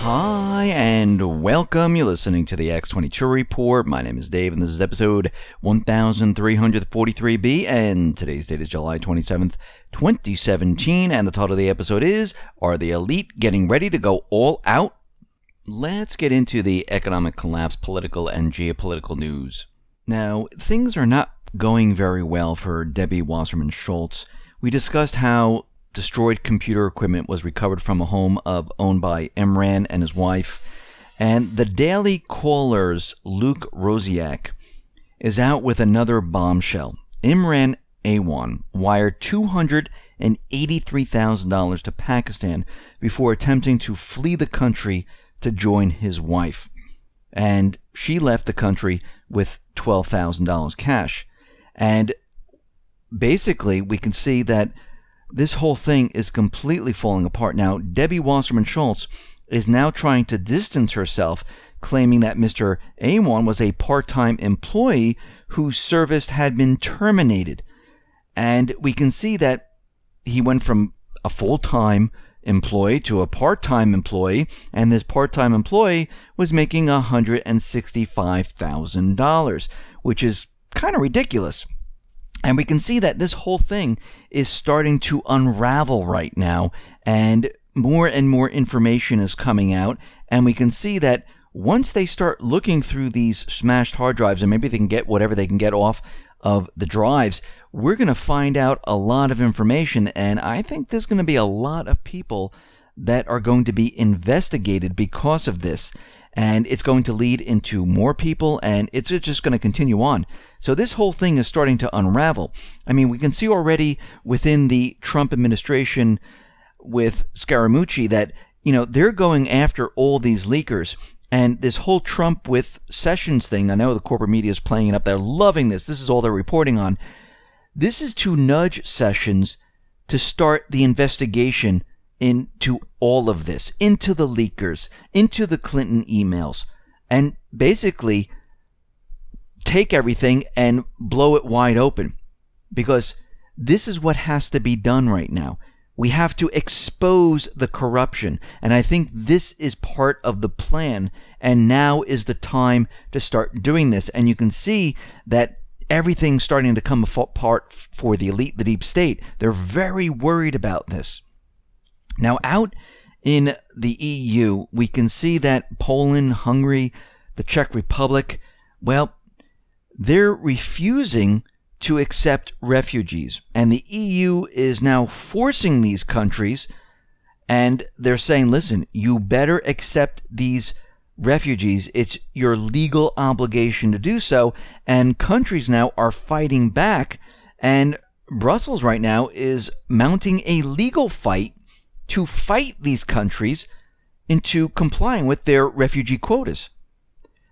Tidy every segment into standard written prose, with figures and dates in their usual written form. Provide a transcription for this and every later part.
Hi, and welcome. You're listening to the X22 Report. My name is Dave, and this is episode 1343B, and today's date is July 27th, 2017, and the title of the episode is, Are the Elite Getting Ready to Go All Out? Let's get into the economic collapse, political, and geopolitical news. Now, things are not going very well for Debbie Wasserman Shultz. We discussed how destroyed computer equipment was recovered from a home owned by Imran and his wife. And the Daily Caller's Luke Rosiak is out with another bombshell. Imran Awan wired $283,000 to Pakistan before attempting to flee the country to join his wife. And she left the country with $12,000 cash. And basically, we can see that this whole thing is completely falling apart. Now, Debbie Wasserman Shultz is now trying to distance herself, claiming that Mr. Awan was a part-time employee whose service had been terminated. And we can see that he went from a full-time employee to a part-time employee, and this part-time employee was making $165,000, which is kind of ridiculous. And we can see that this whole thing is starting to unravel right now, and more information is coming out, and we can see that once they start looking through these smashed hard drives, and maybe they can get whatever they can get off of the drives, we're going to find out a lot of information, and I think there's going to be a lot of people that are going to be investigated because of this. And it's going to lead into more people, and it's just going to continue on. So this whole thing is starting to unravel. I mean, we can see already within the Trump administration with Scaramucci that, they're going after all these leakers. And this whole Trump with Sessions thing, I know the corporate media is playing it up. They're loving this. This is all they're reporting on. This is to nudge Sessions to start the investigation into all of this, into the leakers, into the Clinton emails, and basically take everything and blow it wide open, because this is what has to be done right now. We have to expose the corruption, and I think this is part of the plan, and now is the time to start doing this. And you can see that everything's starting to come apart for the elite, the deep state. They're very worried about this. Now, out in the EU, we can see that Poland, Hungary, the Czech Republic, well, they're refusing to accept refugees. And the EU is now forcing these countries, and they're saying, listen, you better accept these refugees. It's your legal obligation to do so. And countries now are fighting back, and Brussels right now is mounting a legal fight to fight these countries into complying with their refugee quotas.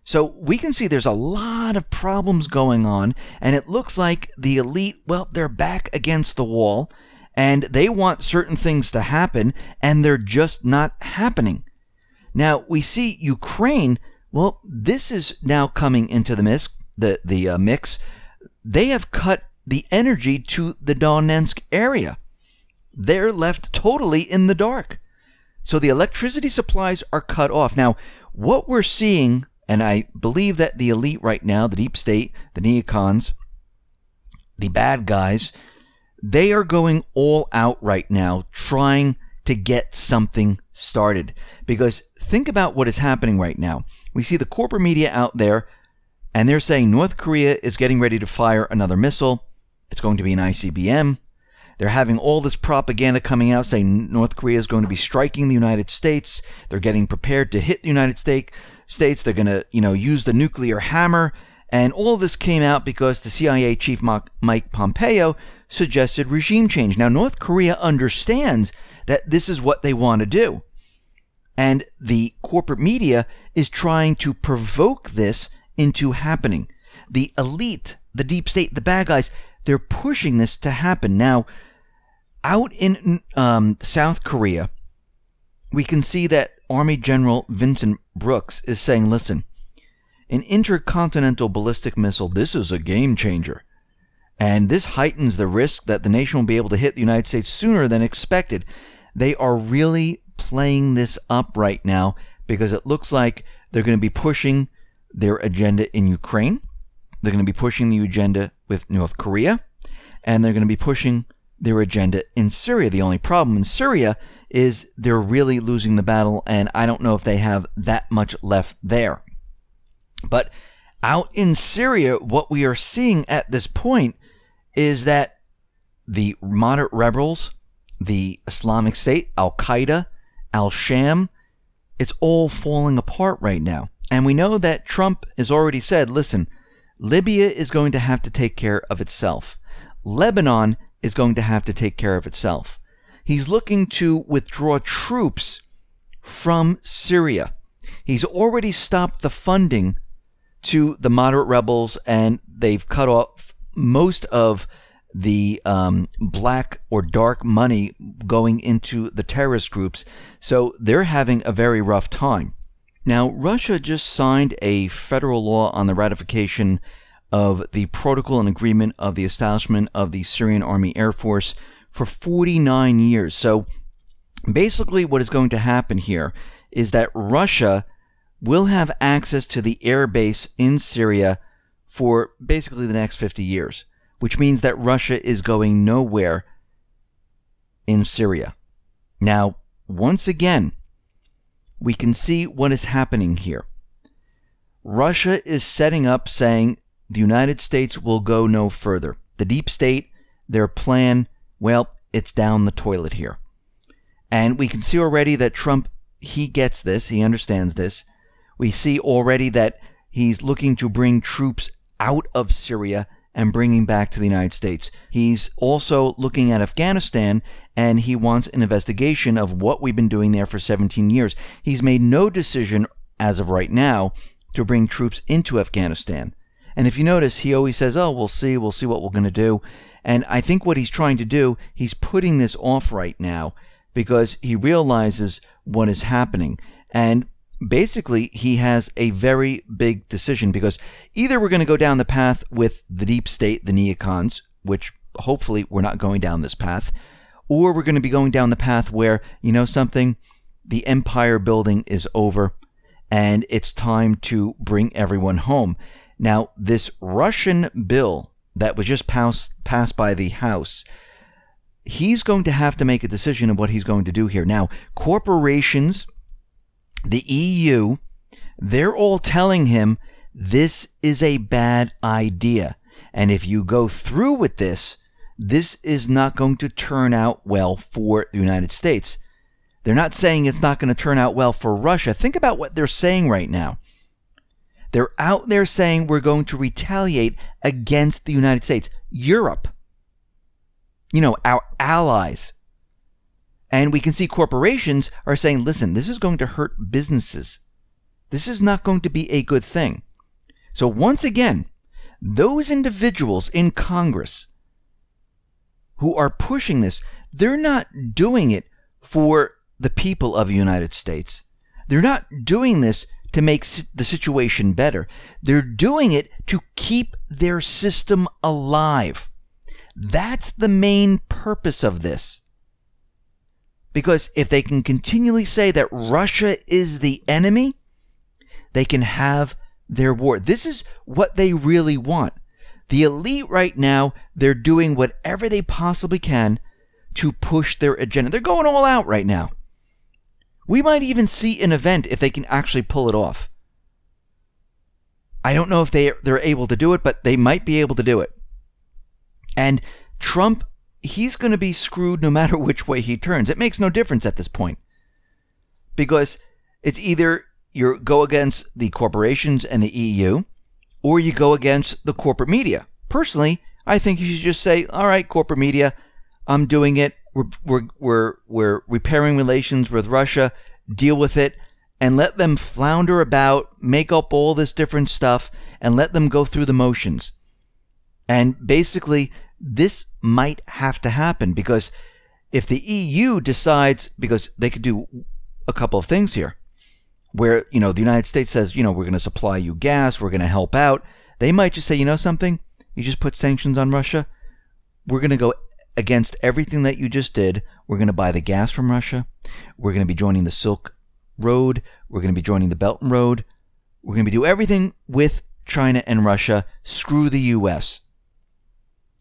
So we can see there's a lot of problems going on, and it looks like the elite, well, they're back against the wall, and they want certain things to happen, and they're just not happening. Now, we see Ukraine, well, this is now coming into the mix. They have cut the energy to the Donetsk area. They're left totally in the dark. So the electricity supplies are cut off. Now, what we're seeing, and I believe that the elite right now, the deep state, the neocons, the bad guys, they are going all out right now trying to get something started. Because think about what is happening right now. We see the corporate media out there, and they're saying North Korea is getting ready to fire another missile. It's going to be an ICBM. They're having all this propaganda coming out saying North Korea is going to be striking the United States. They're getting prepared to hit the United States. They're going to, use the nuclear hammer. And all this came out because the CIA chief Mike Pompeo suggested regime change. Now, North Korea understands that this is what they want to do. And the corporate media is trying to provoke this into happening. The elite, the deep state, the bad guys, they're pushing this to happen. Now, out in South Korea, we can see that Army General Vincent Brooks is saying, listen, an intercontinental ballistic missile, this is a game changer. And this heightens the risk that the nation will be able to hit the United States sooner than expected. They are really playing this up right now because it looks like they're going to be pushing their agenda in Ukraine. They're going to be pushing the agenda with North Korea, and they're going to be pushing their agenda in Syria. The only problem in Syria is they're really losing the battle, and I don't know if they have that much left there. But out in Syria, what we are seeing at this point is that the moderate rebels, the Islamic State, Al-Qaeda, Al-Sham, it's all falling apart right now. And we know that Trump has already said, listen, Libya is going to have to take care of itself. Lebanon is going to have to take care of itself. He's looking to withdraw troops from Syria. He's already stopped the funding to the moderate rebels, and they've cut off most of the black or dark money going into the terrorist groups. So they're having a very rough time. Now, Russia just signed a federal law on the ratification of the protocol and agreement of the establishment of the Syrian Army Air Force for 49 years. So basically what is going to happen here is that Russia will have access to the air base in Syria for basically the next 50 years, which means that Russia is going nowhere in Syria. Now, once again, we can see what is happening here. Russia is setting up saying the United States will go no further. The deep state, their plan, well, it's down the toilet here. And we can see already that Trump, he gets this, he understands this. We see already that he's looking to bring troops out of Syria and bringing back to the United States. He's also looking at Afghanistan, and he wants an investigation of what we've been doing there for 17 years. He's made no decision as of right now to bring troops into Afghanistan. And if you notice, he always says, oh, we'll see what we're going to do. And I think what he's trying to do, he's putting this off right now because he realizes what is happening. And basically, he has a very big decision, because either we're going to go down the path with the deep state, the neocons, which hopefully we're not going down this path, or we're going to be going down the path where, you know something, the empire building is over and it's time to bring everyone home. Now, this Russian bill that was just passed by the House, he's going to have to make a decision of what he's going to do here. Now, corporations, the EU, they're all telling him this is a bad idea. And if you go through with this, this is not going to turn out well for the United States. They're not saying it's not going to turn out well for Russia. Think about what they're saying right now. They're out there saying we're going to retaliate against the United States, Europe, you know, our allies. And we can see corporations are saying, listen, this is going to hurt businesses. This is not going to be a good thing. So once again, those individuals in Congress who are pushing this, they're not doing it for the people of the United States. They're not doing this to make the situation better. They're doing it to keep their system alive. That's the main purpose of this. Because if they can continually say that Russia is the enemy, they can have their war. This is what they really want. The elite right now, they're doing whatever they possibly can to push their agenda. They're going all out right now. We might even see an event if they can actually pull it off. I don't know if they're able to do it, but they might be able to do it. And Trump, he's going to be screwed no matter which way he turns. It makes no difference at this point. Because it's either you go against the corporations and the EU, or you go against the corporate media. Personally, I think you should just say, all right, corporate media, I'm doing it. We're repairing relations with Russia. Deal with it and let them flounder about, make up all this different stuff, and let them go through the motions. And basically, this might have to happen, because if the EU decides, because they could do a couple of things here, where, you know, the United States says, you know, we're going to supply you gas, we're going to help out. They might just say, you know something, you just put sanctions on Russia. We're going to go against everything that you just did. We're going to buy the gas from Russia. We're going to be joining the Silk Road. We're going to be joining the Belt and Road. We're going to do everything with China and Russia. Screw the U.S.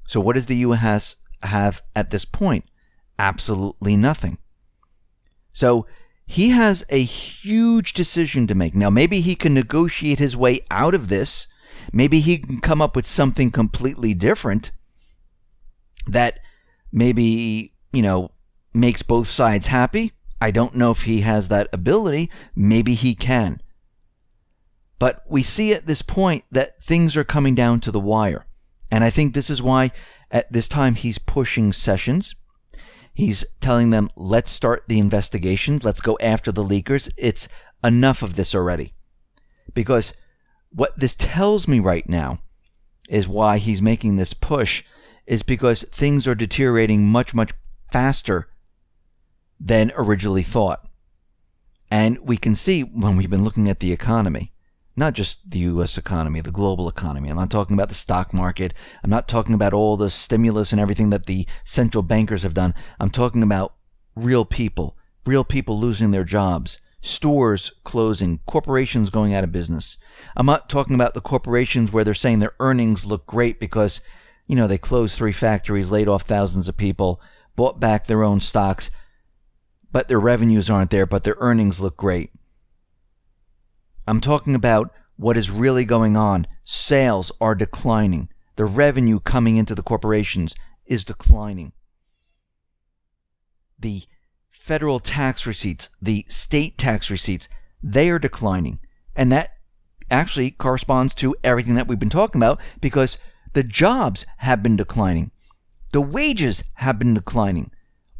So what does the U.S. have at this point? Absolutely nothing. So he has a huge decision to make. Now, maybe he can negotiate his way out of this. Maybe he can come up with something completely different that maybe, makes both sides happy. I don't know if he has that ability. Maybe he can. But we see at this point that things are coming down to the wire. And I think this is why at this time he's pushing Sessions. He's telling them, let's start the investigations. Let's go after the leakers. It's enough of this already. Because what this tells me right now is why he's making this push is because things are deteriorating much, much faster than originally thought. And we can see when we've been looking at the economy, not just the U.S. economy, the global economy. I'm not talking about the stock market. I'm not talking about all the stimulus and everything that the central bankers have done. I'm talking about real people losing their jobs, stores closing, corporations going out of business. I'm not talking about the corporations where they're saying their earnings look great because, they closed 3 factories, laid off thousands of people, bought back their own stocks, but their revenues aren't there, but their earnings look great. I'm talking about what is really going on. Sales are declining. The revenue coming into the corporations is declining. The federal tax receipts, the state tax receipts, they are declining. And that actually corresponds to everything that we've been talking about because the jobs have been declining. The wages have been declining.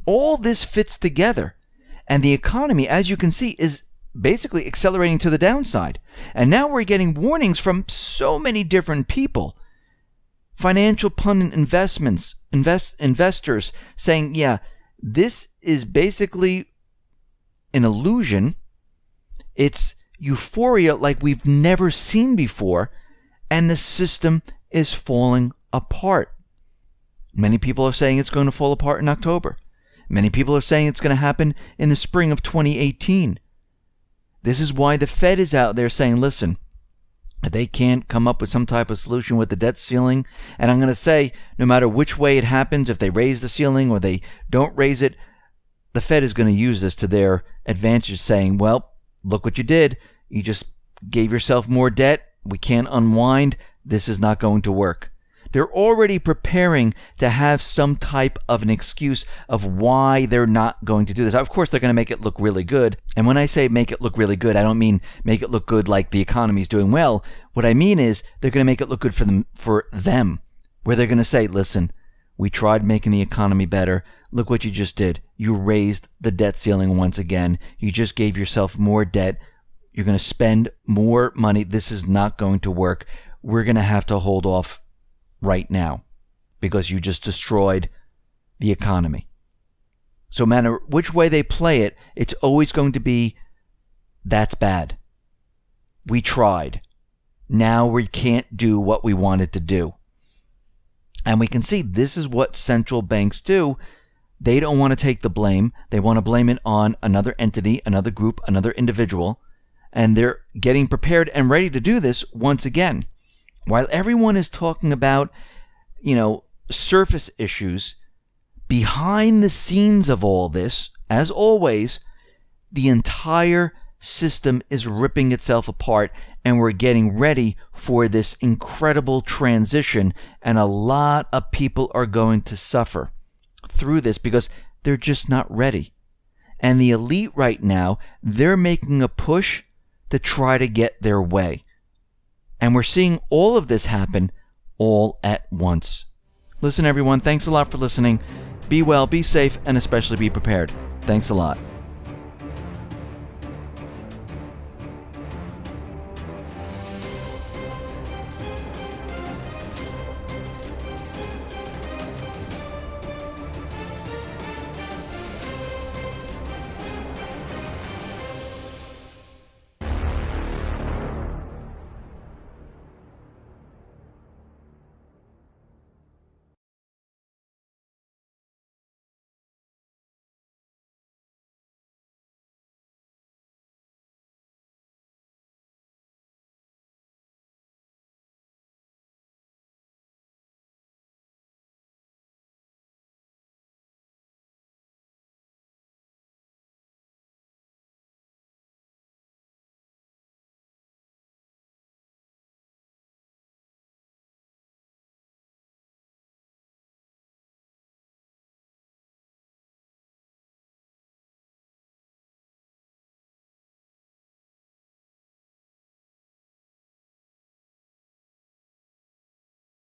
All this fits together. And the economy, as you can see, is basically accelerating to the downside. And now we're getting warnings from so many different people. Financial pundit investors saying, yeah, this is basically an illusion. It's euphoria like we've never seen before, and the system is falling apart. Many people are saying it's going to fall apart in October. Many people are saying it's going to happen in the spring of 2018. This is why the Fed is out there saying, listen, they can't come up with some type of solution with the debt ceiling. And I'm going to say, no matter which way it happens, if they raise the ceiling or they don't raise it, the Fed is going to use this to their advantage, saying, well, look what you did. You just gave yourself more debt. We can't unwind. This is not going to work. They're already preparing to have some type of an excuse of why they're not going to do this. Of course, they're going to make it look really good. And when I say make it look really good, I don't mean make it look good like the economy's doing well. What I mean is they're going to make it look good for them, where they're going to say, listen, we tried making the economy better. Look what you just did. You raised the debt ceiling once again. You just gave yourself more debt. You're going to spend more money. This is not going to work. We're going to have to hold off right now because you just destroyed the economy. So no matter which way they play it, it's always going to be, that's bad. We tried. Now we can't do what we wanted to do. And we can see this is what central banks do. They don't want to take the blame. They want to blame it on another entity, another group, another individual. And they're getting prepared and ready to do this once again. While everyone is talking about, surface issues, behind the scenes of all this, as always, the entire system is ripping itself apart, and we're getting ready for this incredible transition, and a lot of people are going to suffer through this because they're just not ready. And the elite right now, they're making a push to try to get their way. And we're seeing all of this happen all at once. Listen, everyone, thanks a lot for listening. Be well, be safe, and especially be prepared. Thanks a lot.